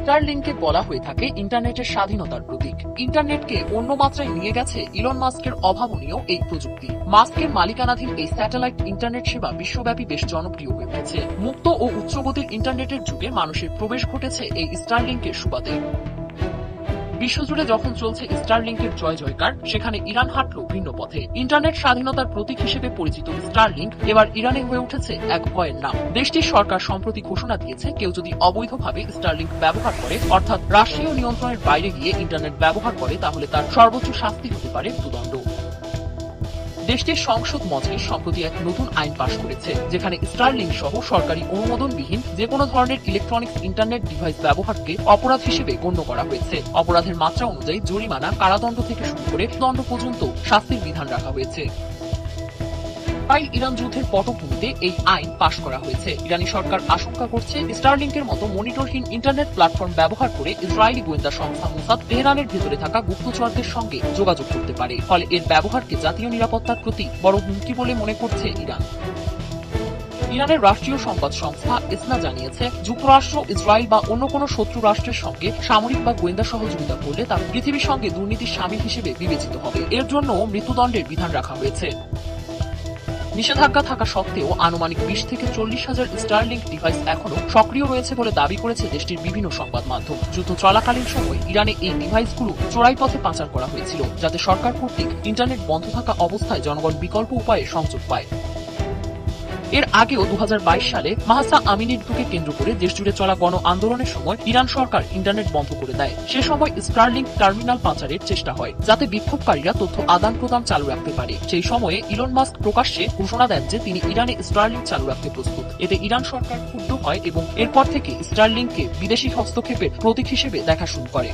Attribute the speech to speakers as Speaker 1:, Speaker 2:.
Speaker 1: স্টারলিংককে বলা হয়ে থাকে ইন্টারনেটের স্বাধীনতার প্রতীক। ইন্টারনেটকে অন্য মাত্রায় নিয়ে গেছে ইলন মাস্কের অভাবনীয় এই প্রযুক্তি। মাস্কের মালিকানাধীন এই স্যাটেলাইট ইন্টারনেট সেবা বিশ্বব্যাপী বেশ জনপ্রিয় হয়ে উঠেছে। মুক্ত ও উচ্চগতির ইন্টারনেটের যুগে মানুষের প্রবেশ ঘটেছে এই স্টারলিংকের সুবাদে। বিশ্বজুড়ে যখন চলছে স্টারলিংকের জয় জয়কার, সেখানে ইরান হাঁটল ভিন্ন পথে। ইন্টারনেট স্বাধীনতার প্রতীক হিসেবে পরিচিত স্টারলিংক এবার ইরানে হয়ে উঠেছে এক ভয়ের নাম। দেশটির সরকার সম্প্রতি ঘোষণা দিয়েছে, কেউ যদি অবৈধভাবে স্টারলিংক ব্যবহার করে, অর্থাৎ রাষ্ট্রীয় নিয়ন্ত্রণের বাইরে গিয়ে ইন্টারনেট ব্যবহার করে, তাহলে তার সর্বোচ্চ শাস্তি হতে পারে মৃত্যুদণ্ড। দেশটির সংসদ মজলিস সম্প্রতি এক নতুন আইন পাশ করেছে, যেখানে স্টারলিংক সহ সরকারি অনুমোদনবিহীন যে কোনো ধরনের ইলেকট্রনিক্স ইন্টারনেট ডিভাইস ব্যবহারকে অপরাধ হিসেবে গণ্য করা হয়েছে। অপরাধের মাত্রা অনুযায়ী জরিমানা, কারাদণ্ড থেকে শুরু করে দণ্ড পর্যন্ত শাস্তির বিধান রাখা হয়েছে। তাই ইরান যুদ্ধের পটভূমিতে এই আইন পাশ করা হয়েছে। ইরানি সরকার আশঙ্কা করছে, স্টারলিংকের মতো মনিটরহীন ইন্টারনেট প্ল্যাটফর্ম ব্যবহার করে ইসরায়েলি গোয়েন্দা সংস্থা মোসাদ তেহরানের ভেতরে থাকা গুপ্তচরদের সঙ্গে যোগাযোগ করতে পারে। ফলে এর ব্যবহারকে জাতীয় নিরাপত্তার প্রতি বড় হুমকি বলে মনে করছে ইরান। ইরানের রাষ্ট্রীয় সংবাদ সংস্থা ইসনা জানিয়েছে, যুক্তরাষ্ট্র, ইসরায়েল বা অন্য কোনো শত্রু রাষ্ট্রের সঙ্গে সামরিক বা গোয়েন্দা সহযোগিতা করলে তা পৃথিবীর সঙ্গে দুর্নীতির শামিল হিসেবে বিবেচিত হবে। এর জন্য মৃত্যুদণ্ডের বিধান রাখা হয়েছে। নিষেধাজ্ঞা থাকা সত্ত্বেও আনুমানিক 20 থেকে 40 হাজার স্টারলিংক ডিভাইস এখনো সক্রিয় রয়েছে বলে দাবি করেছে দেশটির বিভিন্ন সংবাদ মাধ্যম। যুদ্ধ চলাকালীন সময় ইরানে এই ডিভাইসগুলো চোরাই পথে পাচার করা হয়েছিল, যাতে সরকার কর্তৃক ইন্টারনেট বন্ধ থাকা অবস্থায় জনগণ বিকল্প উপায়ে সংযোগ পায়। এর আগেও 2022 সালে মাহসা আমিনির মৃত্যুকে কেন্দ্র করে দেশজুড়ে চলা গণ আন্দোলনের সময় ইরান সরকার ইন্টারনেট বন্ধ করে দেয়। সে সময় স্টারলিংক টার্মিনাল পাচারের চেষ্টা হয়, যাতে বিক্ষোভকারীরা তথ্য আদান প্রদান চালু রাখতে পারে। সেই সময়ে ইলন মাস্ক প্রকাশ্যে ঘোষণা দেন যে তিনি ইরানে স্টারলিংক চালু রাখতে প্রস্তুত। এতে ইরান সরকার ক্ষুব্ধ হয় এবং এরপর থেকে স্টারলিংককে বিদেশি হস্তক্ষেপের প্রতীক হিসেবে দেখা শুরু করে।